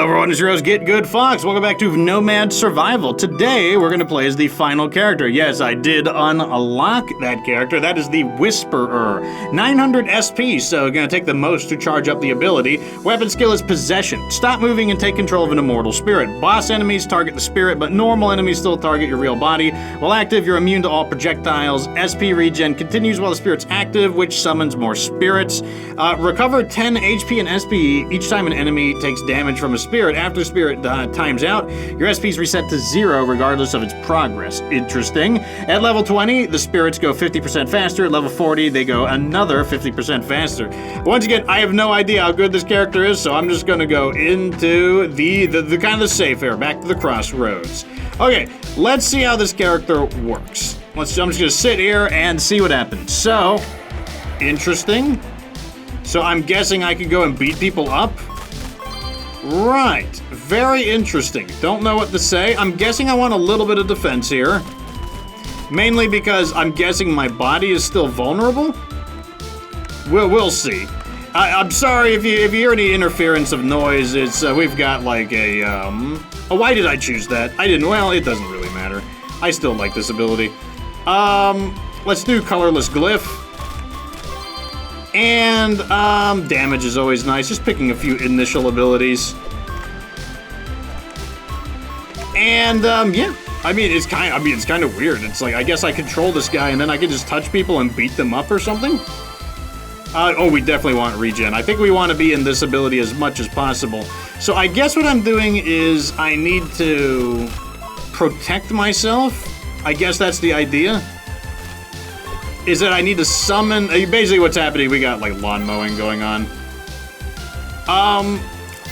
everyone, it's your host, Get Good Fox. Welcome back to Nomad Survival. Today, we're going to play as the final character. Yes, I did unlock that character. That is the Whisperer. 900 SP, so going to take the most to charge up the ability. Weapon skill is Possession. Stop moving and take control of an immortal spirit. Boss enemies target the spirit, but normal enemies still target your real body. While active, you're immune to all projectiles. SP regen continues while the spirit's active, which summons more spirits. Recover 10 HP and SP each time an enemy takes damage from a spirit. After the spirit times out, your SP is reset to 0 regardless of its progress. Interesting. At level 20, the spirits go 50% faster. At level 40, they go another 50% faster. Once again, I have no idea how good this character is, so I'm just going to go into the kind of the safe area, back to the crossroads. Okay, let's see how this character works. I'm just going to sit here and see what happens. So, interesting. So I'm guessing I could go and beat people up? Right. Very interesting. Don't know what to say. I'm guessing I want a little bit of defense here. Mainly because I'm guessing my body is still vulnerable? We'll see. I'm sorry if you hear any interference of noise. It's we've got like a oh, why did I choose that? I didn't. Well, it doesn't really matter. I still like this ability. Let's do colorless glyph. And damage is always nice. Just picking a few initial abilities. And yeah, I mean it's kind of weird. It's like I guess I control this guy and then I can just touch people and beat them up or something. Oh, we definitely want regen. I think we want to be in this ability as much as possible. So I guess what I'm doing is I need to protect myself. I guess that's the idea. Is that I need to summon... Basically what's happening, we got like lawn mowing going on. I'm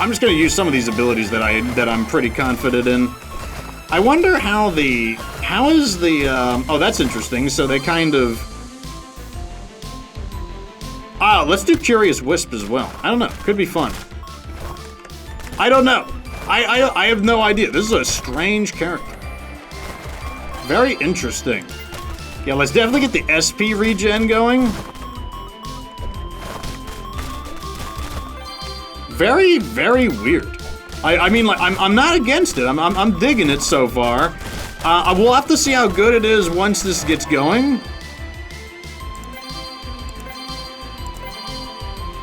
just gonna use some of these abilities that I'm pretty confident in. I wonder how is the, oh, that's interesting. So they kind of... let's do Curious Wisp as well. I don't know, could be fun. I don't know. I have no idea. This is a strange character. Very interesting. Yeah, let's definitely get the SP regen going. Very, very weird. I mean, like, I'm not against it. I'm digging it so far. We'll have to see how good it is once this gets going.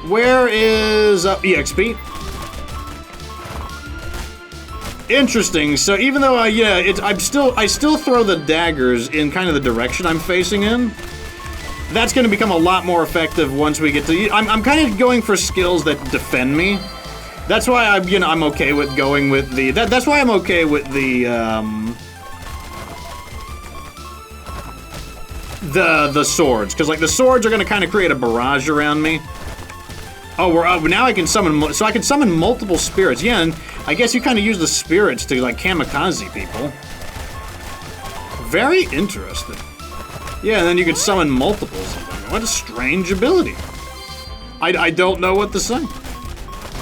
Where is EXP? Interesting. So even though I still throw the daggers in kind of the direction I'm facing in. That's going to become a lot more effective once we get to. I'm kind of going for skills that defend me. That's why I'm okay with going with the. That's why I'm okay with the swords, because like the swords are going to kind of create a barrage around me. Oh, now I can summon, so I can summon multiple spirits. Yeah, and I guess you kind of use the spirits to, like, kamikaze people. Very interesting. Yeah, and then you could summon multiples. What a strange ability. I don't know what to say.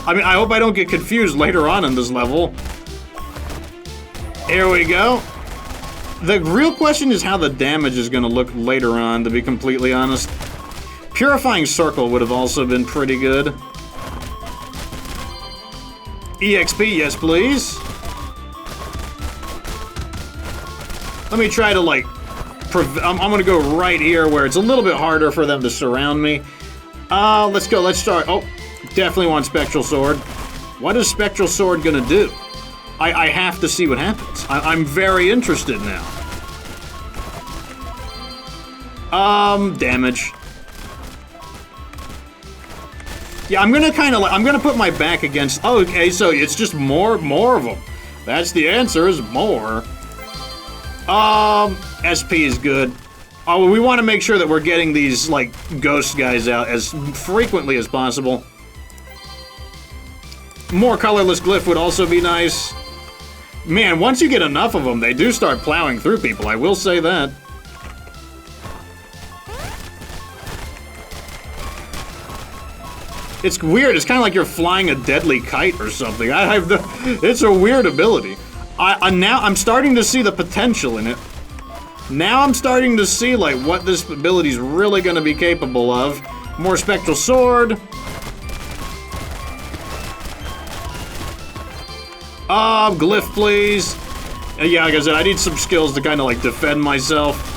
I mean, I hope I don't get confused later on in this level. Here we go. The real question is how the damage is going to look later on, to be completely honest. Purifying Circle would have also been pretty good. EXP, yes please. Let me try to like... I'm gonna go right here where it's a little bit harder for them to surround me. Let's go, let's start. Oh, definitely want Spectral Sword. What is Spectral Sword gonna do? I have to see what happens. I'm very interested now. Damage. Yeah, I'm gonna put my back against. Oh, okay, so it's just more of them. That's the answer, is more. SP is good. Oh, we want to make sure that we're getting these like ghost guys out as frequently as possible. More colorless glyph would also be nice. Man, once you get enough of them, they do start plowing through people. I will say that. It's weird. It's kind of like you're flying a deadly kite or something. It's a weird ability. Now I'm starting to see the potential in it. Now I'm starting to see like what this ability is really going to be capable of. More Spectral Sword. Glyph, please. Yeah, like I said, I need some skills to kind of, like, defend myself.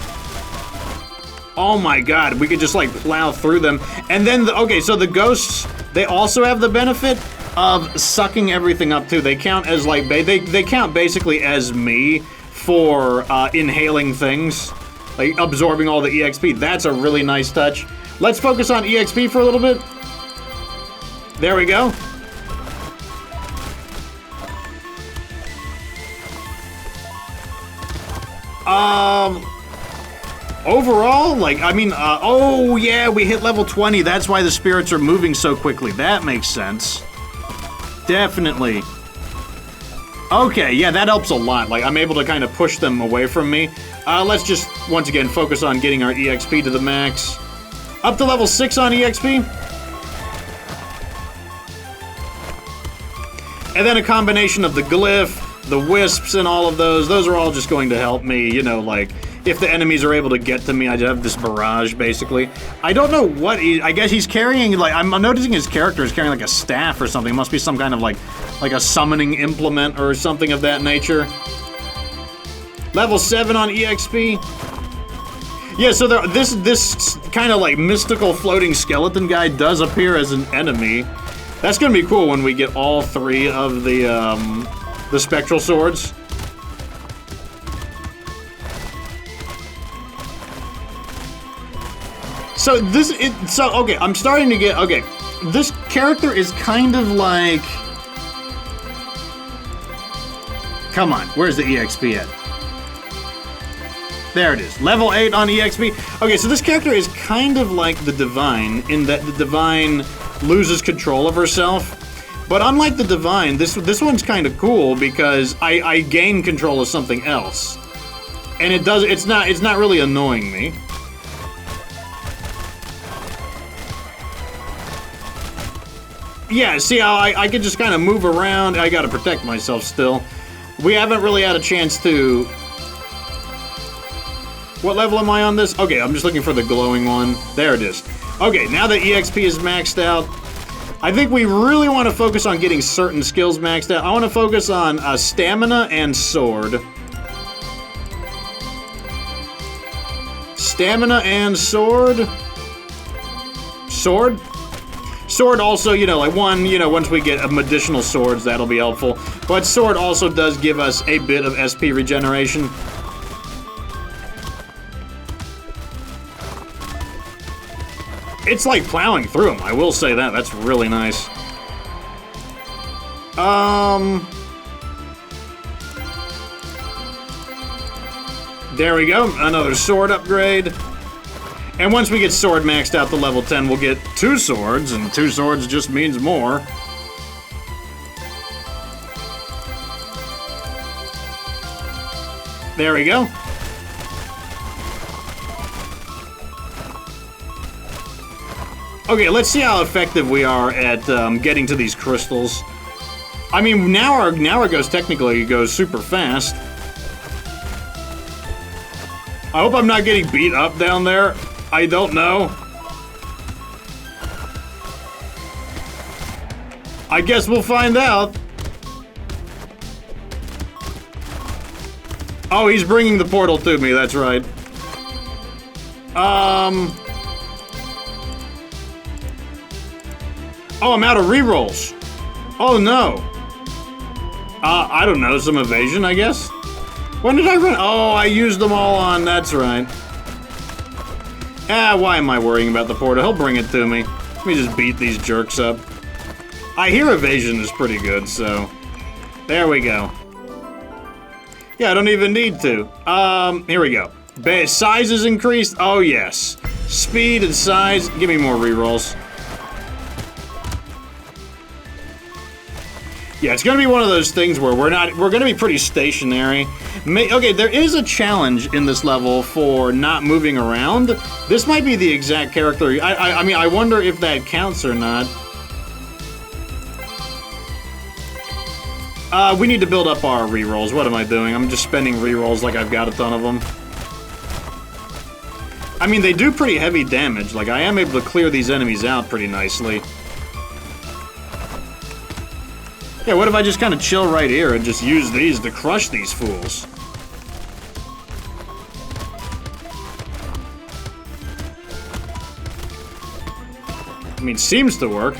Oh my god, we could just, like, plow through them. And then, okay, so the ghosts, they also have the benefit of sucking everything up, too. They count as, like, they count basically as me for inhaling things. Like, absorbing all the EXP. That's a really nice touch. Let's focus on EXP for a little bit. There we go. Overall, like, I mean, oh yeah, we hit level 20. That's why the spirits are moving so quickly. That makes sense. Definitely. Okay, yeah, that helps a lot. Like, I'm able to kind of push them away from me. Let's just, once again, focus on getting our EXP to the max. Up to level 6 on EXP. And then a combination of the glyph, the wisps, and all of those are all just going to help me, you know, like, if the enemies are able to get to me, I just have this barrage, basically. I don't know what I guess he's carrying, like, I'm noticing his character is carrying, like, a staff or something. It must be some kind of, like a summoning implement or something of that nature. Level 7 on EXP. Yeah, so this kind of, like, mystical floating skeleton guy does appear as an enemy. That's gonna be cool when we get all 3 of the spectral swords. So okay, I'm starting to get, okay, this character is kind of like, come on, where's the EXP at? There it is, level 8 on EXP. Okay, so this character is kind of like the Divine, in that the Divine loses control of herself. But unlike the Divine, this one's kind of cool because I gain control of something else. And it's not really annoying me. Yeah, see how I can just kind of move around. I gotta protect myself still. We haven't really had a chance to... What level am I on this? Okay, I'm just looking for the glowing one. There it is. Okay, now that EXP is maxed out, I think we really want to focus on getting certain skills maxed out. I want to focus on stamina and sword. Stamina and sword? Sword? Sword also, you know, like once we get additional swords, that'll be helpful. But sword also does give us a bit of SP regeneration. It's like plowing through them, I will say that. That's really nice. There we go, another sword upgrade. And once we get sword maxed out to level 10, we'll get 2 swords, and 2 swords just means more. There we go. Okay, let's see how effective we are at getting to these crystals. I mean, now our ghost technically goes super fast. I hope I'm not getting beat up down there. I don't know. I guess we'll find out. Oh, he's bringing the portal to me, that's right. Oh, I'm out of rerolls. Oh, no. I don't know, some evasion, I guess? When did I run? Oh, I used them all on, that's right. Why am I worrying about the portal? He'll bring it to me. Let me just beat these jerks up. I hear evasion is pretty good, so... There we go. Yeah, I don't even need to. Here we go. Size is increased? Oh, yes. Speed and size. Give me more rerolls. Yeah, it's gonna be one of those things where we're gonna be pretty stationary. Okay, there is a challenge in this level for not moving around. This might be the exact character. I mean, I wonder if that counts or not. We need to build up our rerolls. What am I doing? I'm just spending rerolls like I've got a ton of them. I mean, they do pretty heavy damage. Like, I am able to clear these enemies out pretty nicely. Yeah, what if I just kind of chill right here and just use these to crush these fools? I mean, seems to work.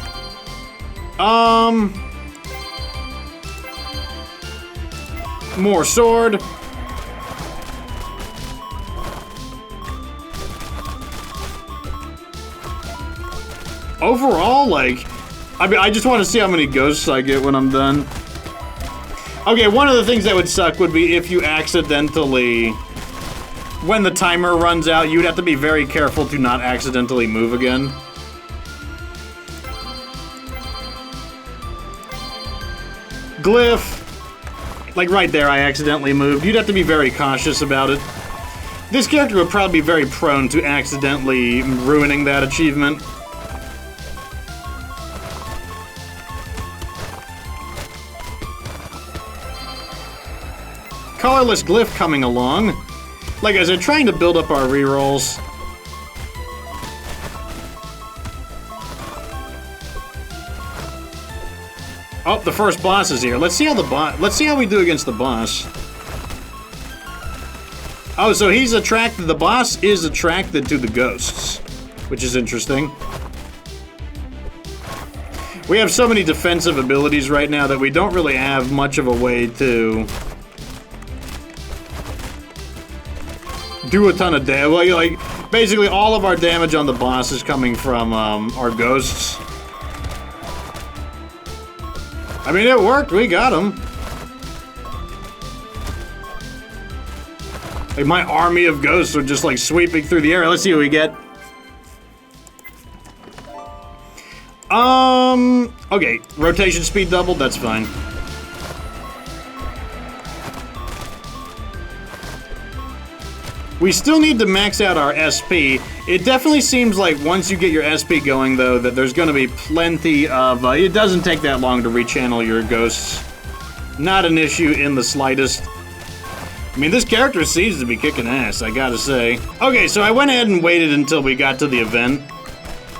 More sword. Overall, like, I mean, I just want to see how many ghosts I get when I'm done. Okay, one of the things that would suck would be if you accidentally, when the timer runs out, you'd have to be very careful to not accidentally move again. Glyph. Like right there, I accidentally moved. You'd have to be very cautious about it. This character would probably be very prone to accidentally ruining that achievement. Colorless Glyph coming along. Like I said, trying to build up our rerolls. Oh, the first boss is here. Let's see how we do against the boss. Oh, so he's attracted. The boss is attracted to the ghosts, which is interesting. We have so many defensive abilities right now that we don't really have much of a way to do a ton of damage. Like, basically all of our damage on the boss is coming from our ghosts. I mean, it worked. We got him. Like, my army of ghosts are just, like, sweeping through the air. Let's see what we get. Okay. Rotation speed doubled. That's fine. We still need to max out our SP. It definitely seems like once you get your SP going, though, that there's going to be plenty of... it doesn't take that long to rechannel your ghosts. Not an issue in the slightest. I mean, this character seems to be kicking ass, I gotta say. Okay, so I went ahead and waited until we got to the event.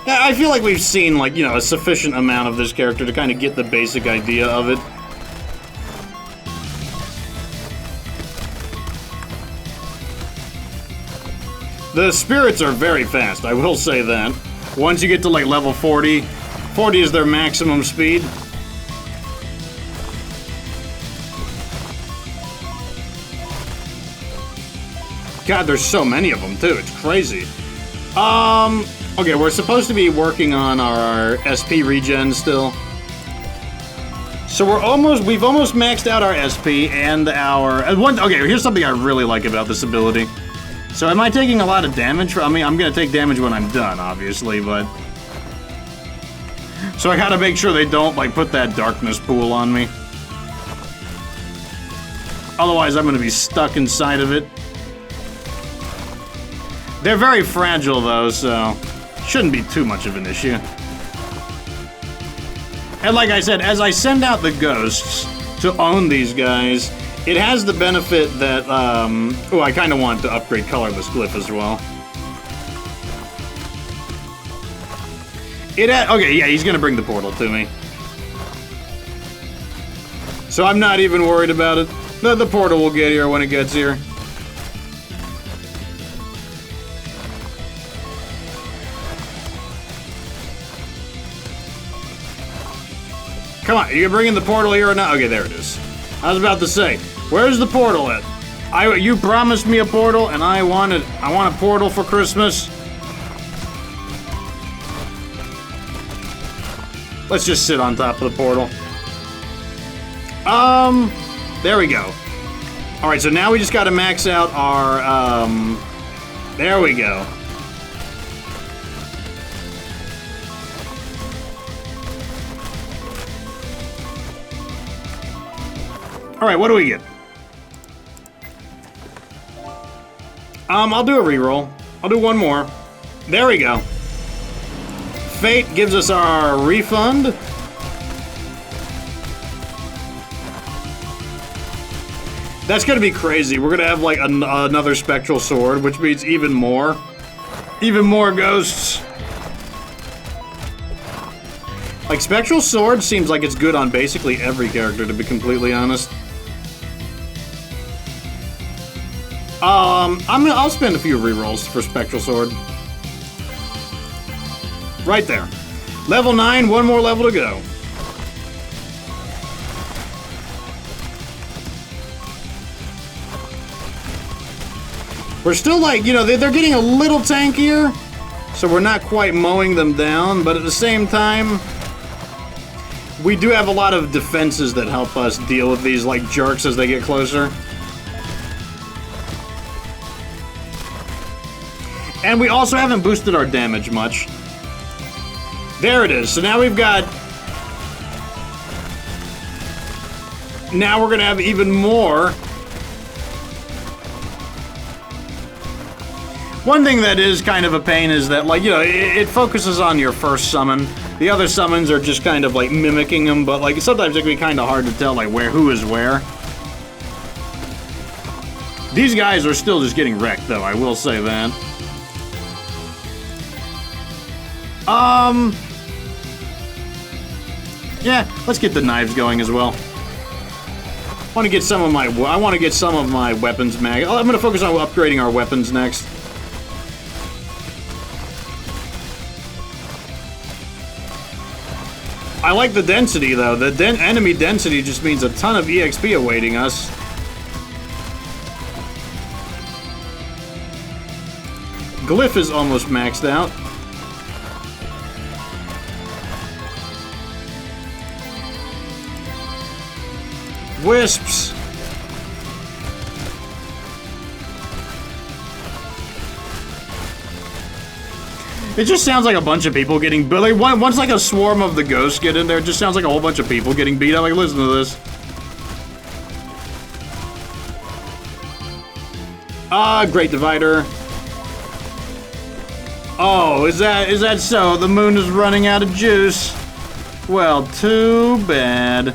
I feel like we've seen, like, you know, a sufficient amount of this character to kind of get the basic idea of it. The spirits are very fast, I will say that. Once you get to like level 40, 40 is their maximum speed. God, there's so many of them too, it's crazy. Okay, we're supposed to be working on our SP regen still. So we've almost maxed out our SP and our... okay, here's something I really like about this ability. So am I taking a lot of damage? I mean, I'm gonna take damage when I'm done, obviously, but... So I gotta make sure they don't, like, put that darkness pool on me. Otherwise, I'm gonna be stuck inside of it. They're very fragile, though, so... shouldn't be too much of an issue. And like I said, as I send out the ghosts to own these guys... It has the benefit that, oh, I kind of want to upgrade Colorless Glyph as well. Okay, yeah, he's gonna bring the portal to me. So I'm not even worried about it. The portal will get here when it gets here. Come on, you can bring in the portal here or not? Okay, there it is. I was about to say, where's the portal at? You promised me a portal, and I want a portal for Christmas. Let's just sit on top of the portal. There we go. Alright, so now we just gotta max out our, there we go. Alright, what do we get? I'll do a reroll. I'll do one more. There we go. Fate gives us our refund. That's gonna be crazy. We're gonna have like another spectral sword, which means even more ghosts. Like, Spectral Sword seems like it's good on basically every character, to be completely honest. I'll spend a few rerolls for Spectral Sword. Right there. Level 9, one more level to go. We're still like, you know, they're getting a little tankier, so we're not quite mowing them down, but at the same time, we do have a lot of defenses that help us deal with these, like, jerks as they get closer. And we also haven't boosted our damage much. There it is. So now we've got... Now we're gonna have even more. One thing that is kind of a pain is that, like, you know, it focuses on your first summon. The other summons are just kind of, like, mimicking them, but, like, sometimes it can be kind of hard to tell, like, who is where. These guys are still just getting wrecked, though, I will say that. Yeah, let's get the knives going as well. I want to get some of my weapons mag. I'm going to focus on upgrading our weapons next. I like the density, though. The enemy density just means a ton of EXP awaiting us. Glyph is almost maxed out. Wisps. It just sounds like a bunch of people getting... Like, once like a swarm of the ghosts get in there, it just sounds like a whole bunch of people getting beat up. Like, listen to this. Great Divider. Oh, is that so? The moon is running out of juice. Well, too bad.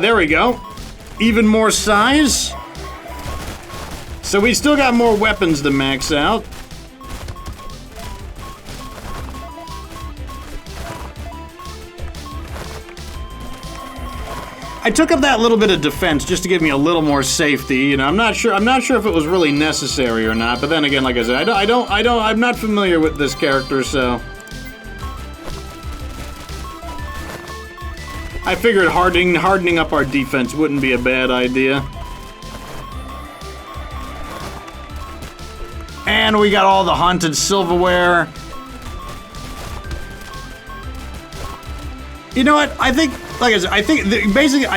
There we go. Even more size. So we still got more weapons to max out. I took up that little bit of defense just to give me a little more safety. You know, I'm not sure if it was really necessary or not. But then again, like I said, I'm not familiar with this character, so I figured hardening up our defense wouldn't be a bad idea. And we got all the haunted silverware. You know what? I think, like I said, I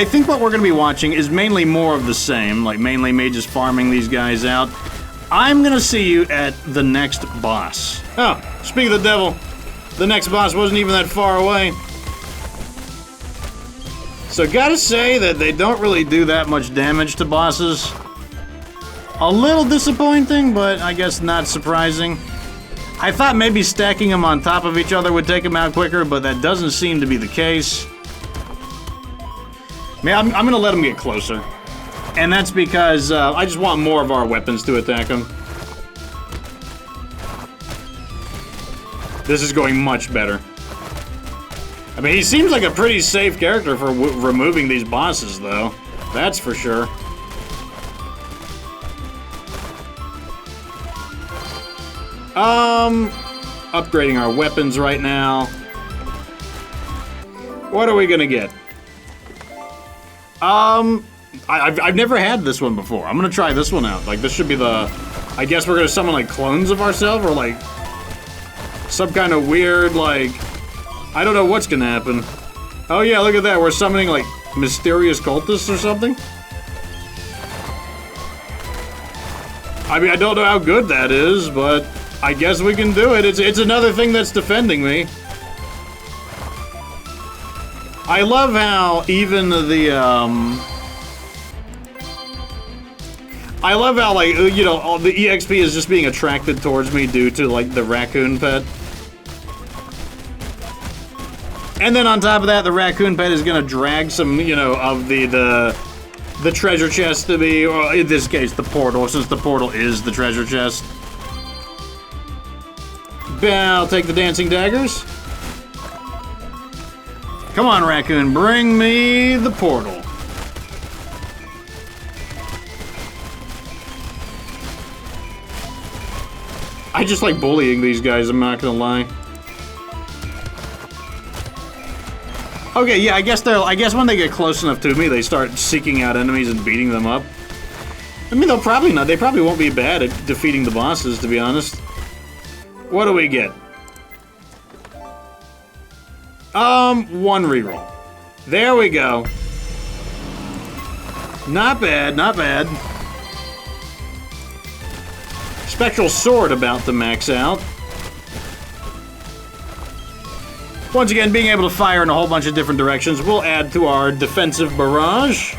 think what we're going to be watching is mainly more of the same. Like, mainly me just farming these guys out. I'm going to see you at the next boss. Oh, speaking of the devil, the next boss wasn't even that far away. So gotta say that they don't really do that much damage to bosses. A little disappointing, but I guess not surprising. I thought maybe stacking them on top of each other would take them out quicker, but that doesn't seem to be the case. Man, I'm gonna let them get closer. And that's because I just want more of our weapons to attack them. This is going much better. I mean, he seems like a pretty safe character for removing these bosses, though. That's for sure. Upgrading our weapons right now. What are we gonna get? I've never had this one before. I'm gonna try this one out. Like, this should be the... I guess we're gonna summon, like, clones of ourselves, or, like, some kind of weird, like... I don't know what's gonna happen. Oh yeah, look at that. We're summoning, like, mysterious cultists or something? I mean, I don't know how good that is, but I guess we can do it. It's another thing that's defending me. I love how even the, I love how, like, you know, all the EXP is just being attracted towards me due to, like, the raccoon pet. And then on top of that, the raccoon pet is gonna drag some, you know, of the treasure chest to me, or in this case, the portal, since the portal is the treasure chest. I'll take the dancing daggers. Come on, raccoon, bring me the portal. I just like bullying these guys, I'm not gonna lie. Okay, yeah, I guess when they get close enough to me, they start seeking out enemies and beating them up. I mean, they probably won't be bad at defeating the bosses, to be honest. What do we get? One reroll. There we go. Not bad, not bad. Spectral sword about to max out. Once again, being able to fire in a whole bunch of different directions will add to our defensive barrage.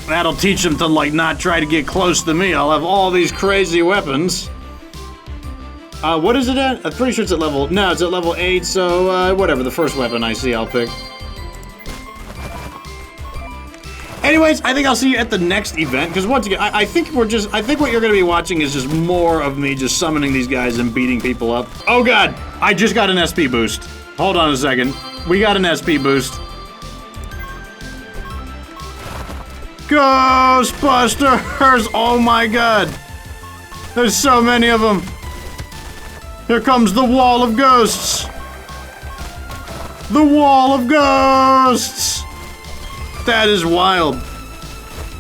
That'll teach them to, like, not try to get close to me. I'll have all these crazy weapons. What is it at? I'm pretty sure it's at level... No, it's at level 8, so, whatever. The first weapon I see, I'll pick. Anyways, I think I'll see you at the next event, because once again, I think what you're going to be watching is just more of me just summoning these guys and beating people up. Oh god, I just got an SP boost. Hold on a second. We got an SP boost. Ghostbusters! Oh my god. There's so many of them. Here comes the wall of ghosts. The wall of ghosts! That is wild.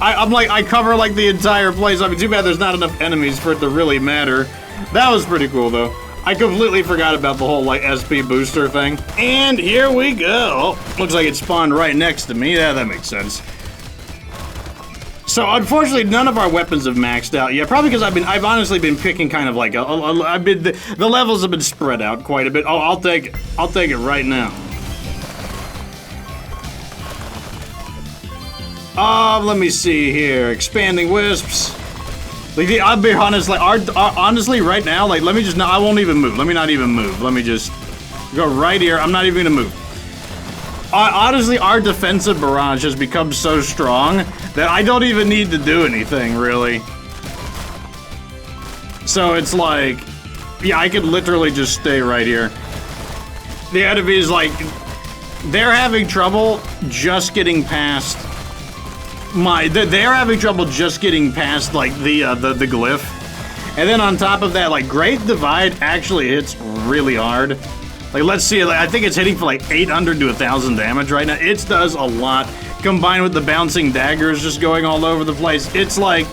I cover like the entire place. I mean, too bad there's not enough enemies for it to really matter. That was pretty cool though. I completely forgot about the whole like SP booster thing. And here we go. Oh, looks like it spawned right next to me. Yeah, that makes sense. So unfortunately, none of our weapons have maxed out yet. Probably because I've honestly been picking kind of like the levels have been spread out quite a bit. Oh, I'll take it. I'll take it right now. Let me see here. Expanding wisps. Like, I'll be honest, like, honestly, right now, like, let me just, no, I won't even move. Let me not even move. Let me just go right here. I'm not even gonna move. Honestly, our defensive barrage has become so strong that I don't even need to do anything, really. So it's like, yeah, I could literally just stay right here. The enemy is like, they're having trouble just getting past they're having trouble just getting past like the glyph. And then on top of that, like Great Divide actually hits really hard. Like, let's see, like, I think it's hitting for like 800 to 1,000 damage right now. It does a lot, combined with the bouncing daggers just going all over the place. It's like,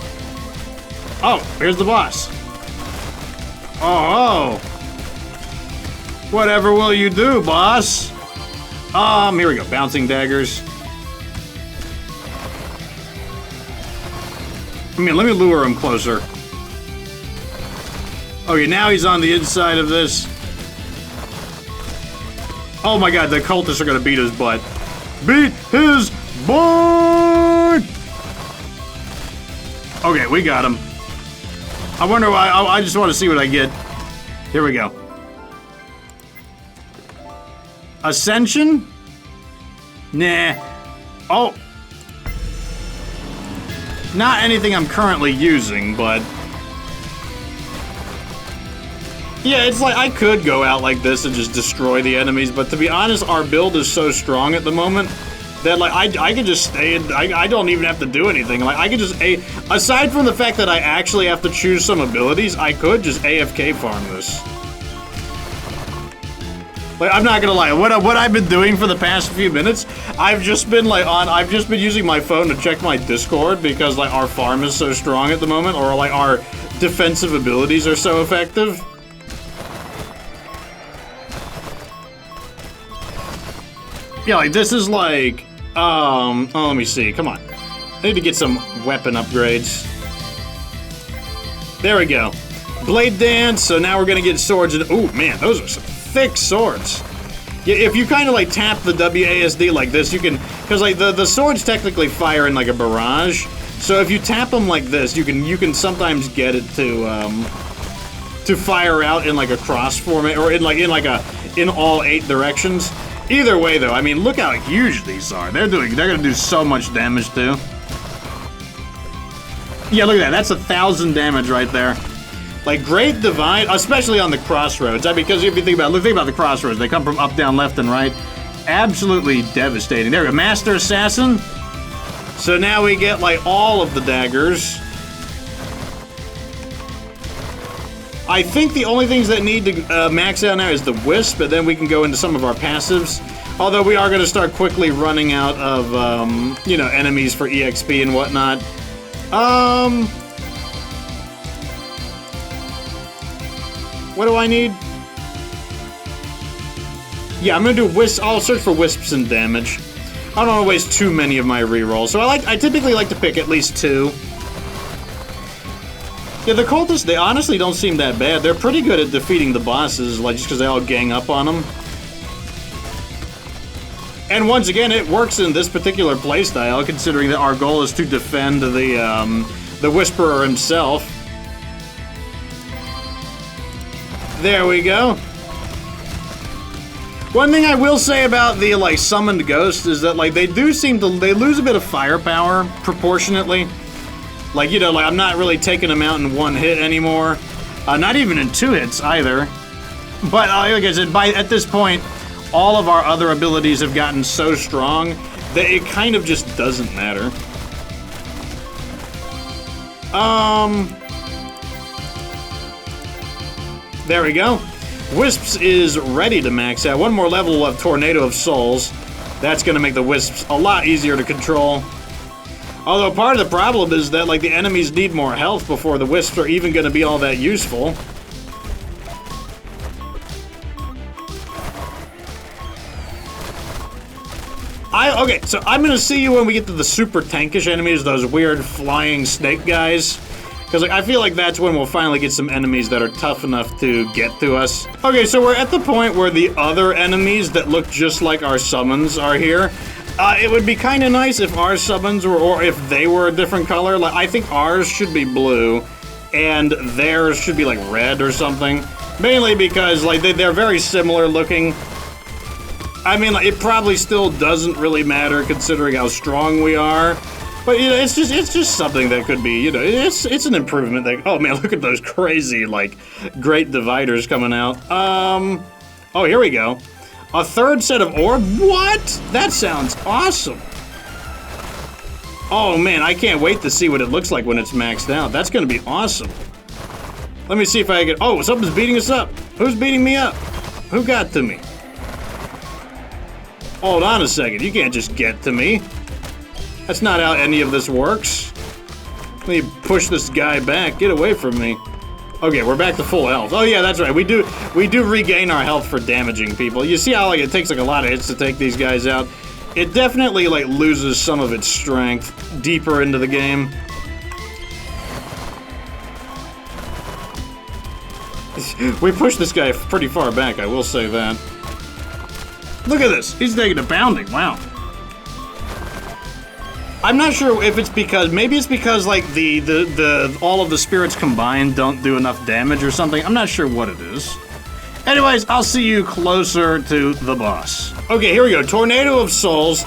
oh, here's the boss. Oh, whatever will you do, boss? Here we go, bouncing daggers. I mean, let me lure him closer. Okay, now he's on the inside of this. Oh my god, the cultists are gonna beat his butt. Beat his butt! Okay, we got him. I wonder why, I just want to see what I get. Here we go. Ascension? Nah. Oh. Not anything I'm currently using, but... yeah, it's like, I could go out like this and just destroy the enemies, but to be honest, our build is so strong at the moment that, like, I could just stay in, I don't even have to do anything. Like, I could just, aside from the fact that I actually have to choose some abilities, I could just AFK farm this. Like, I'm not gonna lie, what I've been doing for the past few minutes, I've just been using my phone to check my Discord because, like, our farm is so strong at the moment, or, like, our defensive abilities are so effective. Yeah, like, this is like, oh, let me see, come on. I need to get some weapon upgrades. There we go. Blade Dance, so now we're gonna get swords, and, oh man, those are some thick swords. Yeah, if you kind of like tap the WASD like this, you can, because like the swords technically fire in like a barrage. So if you tap them like this, you can sometimes get it to fire out in like a cross format, or in all 8 directions. Either way though, I mean, look how huge these are. They're gonna do so much damage too. Yeah, look at that. That's 1,000 damage right there. Like, Great Divide, especially on the crossroads. Because if you think about the crossroads, they come from up, down, left, and right. Absolutely devastating. There we go. Master Assassin. So now we get, like, all of the daggers. I think the only things that need to max out now is the Wisp, but then we can go into some of our passives. Although we are going to start quickly running out of, you know, enemies for EXP and whatnot. What do I need? Yeah, I'm gonna do Wisp. I'll search for Wisps and damage. I don't want to waste too many of my rerolls, so I typically like to pick at least 2. Yeah, the cultists, they honestly don't seem that bad. They're pretty good at defeating the bosses, like, just because they all gang up on them. And once again, it works in this particular playstyle, considering that our goal is to defend the Whisperer himself. There we go. One thing I will say about the, like, summoned ghosts is that, like, they do seem to, they lose a bit of firepower proportionately. Like, you know, like, I'm not really taking them out in 1 hit anymore. Not even in 2 hits either. But, like I said, at this point, all of our other abilities have gotten so strong that it kind of just doesn't matter. There we go. Wisps is ready to max out. 1 more level of Tornado of Souls. That's going to make the Wisps a lot easier to control. Although part of the problem is that, like, the enemies need more health before the Wisps are even going to be all that useful. Okay, so I'm going to see you when we get to the super tankish enemies, those weird flying snake guys. Because, like, I feel like that's when we'll finally get some enemies that are tough enough to get to us. Okay, so we're at the point where the other enemies that look just like our summons are here. It would be kind of nice if our summons were, or if they were a different color. Like, I think ours should be blue, and theirs should be, like, red or something. Mainly because, like, they're very similar looking. I mean, like, it probably still doesn't really matter considering how strong we are. But, you know, it's just something that could be, you know, it's an improvement that, oh man, look at those crazy, like, Great Dividers coming out. Oh, here we go. A 3rd set of orb? What? That sounds awesome. Oh man, I can't wait to see what it looks like when it's maxed out. That's gonna be awesome. Let me see if I can, oh, something's beating us up. Who's beating me up? Who got to me? Hold on a second, you can't just get to me. That's not how any of this works. Let me push this guy back. Get away from me. Okay, we're back to full health. Oh yeah, that's right. We do regain our health for damaging people. You see how, like, it takes, like, a lot of hits to take these guys out? It definitely, like, loses some of its strength deeper into the game. We pushed this guy pretty far back, I will say that. Look at this. He's taking a pounding. Wow. I'm not sure if it's because, maybe it's because, like, all of the spirits combined don't do enough damage or something. I'm not sure what it is. Anyways, I'll see you closer to the boss. Okay, here we go. Tornado of Souls.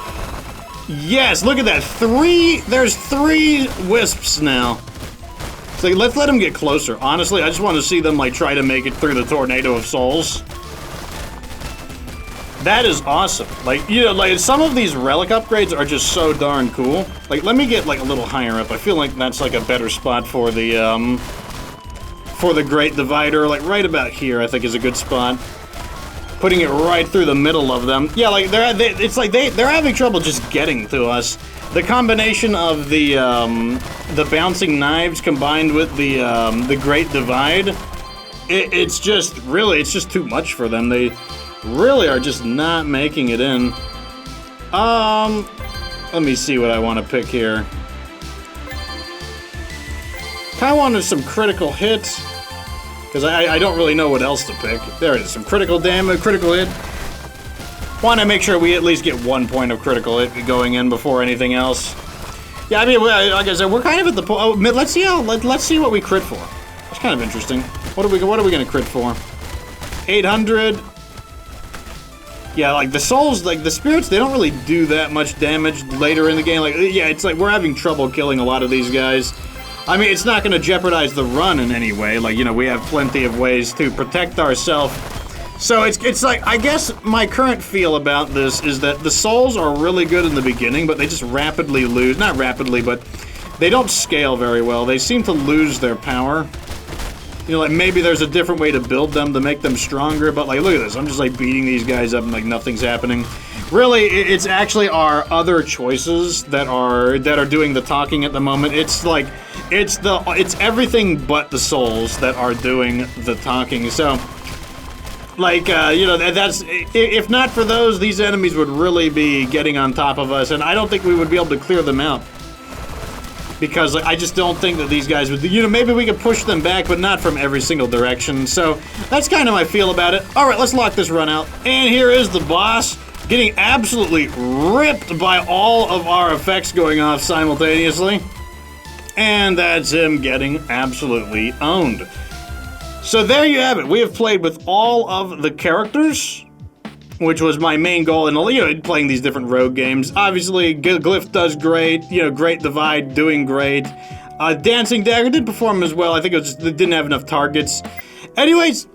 Yes, look at that. There's 3 Wisps now. So let's let them get closer. Honestly, I just want to see them, like, try to make it through the Tornado of Souls. That is awesome. Like, you know, like, some of these relic upgrades are just so darn cool. Like, let me get, like, a little higher up. I feel like that's, like, a better spot for the Great Divider. Like, right about here, I think, is a good spot. Putting it right through the middle of them. Yeah, like, it's like they're having trouble just getting to us. The combination of the bouncing knives combined with the Great Divide, it's just too much for them. They really are just not making it in. Let me see what I want to pick here. Kinda wanted some critical hits, because I don't really know what else to pick. There it is, some critical damage, critical hit. Want to make sure we at least get 1 point of critical hit going in before anything else. Yeah, I mean, like I said, we're kind of at the point. Oh, let's see what we crit for. That's kind of interesting. What are we gonna crit for? 800. Yeah, like, the souls, like, the spirits, they don't really do that much damage later in the game. Like, yeah, it's like we're having trouble killing a lot of these guys. I mean, it's not going to jeopardize the run in any way. Like, you know, we have plenty of ways to protect ourselves. So it's like, I guess my current feel about this is that the souls are really good in the beginning, but they just rapidly lose. Not rapidly, but they don't scale very well. They seem to lose their power. You know, like, maybe there's a different way to build them to make them stronger, but, like, look at this. I'm just, like, beating these guys up and, like, nothing's happening. Really, it's actually our other choices that are doing the talking at the moment. It's, like, it's everything but the souls that are doing the talking. So, like, you know, that's... If not for those, these enemies would really be getting on top of us, and I don't think we would be able to clear them out. Because I just don't think that these guys would, you know, maybe we could push them back, but not from every single direction. So that's kind of my feel about it. All right, let's lock this run out. And here is the boss getting absolutely ripped by all of our effects going off simultaneously. And that's him getting absolutely owned. So there you have it. We have played with all of the characters, which was my main goal in, you know, playing these different rogue games. Obviously, Glyph does great, you know, Great Divide doing great. Dancing Dagger did perform as well. I think it didn't have enough targets. Anyways,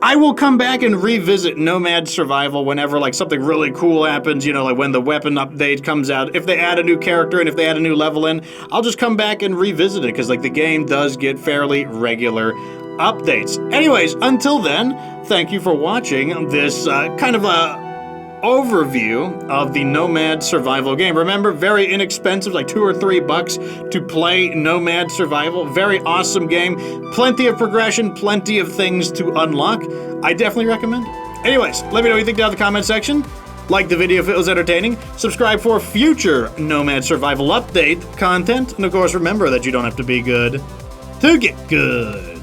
I will come back and revisit Nomad Survival whenever, like, something really cool happens, you know, like when the weapon update comes out. If they add a new character and if they add a new level in, I'll just come back and revisit it, because, like, the game does get fairly regular updates. Anyways, until then, thank you for watching this kind of a overview of the Nomad Survival game. Remember, very inexpensive, like $2 or $3 to play Nomad Survival. Very awesome game. Plenty of progression, plenty of things to unlock. I definitely recommend. Anyways, let me know what you think down in the comment section. Like the video if it was entertaining. Subscribe for future Nomad Survival update content. And of course, remember that you don't have to be good to get good.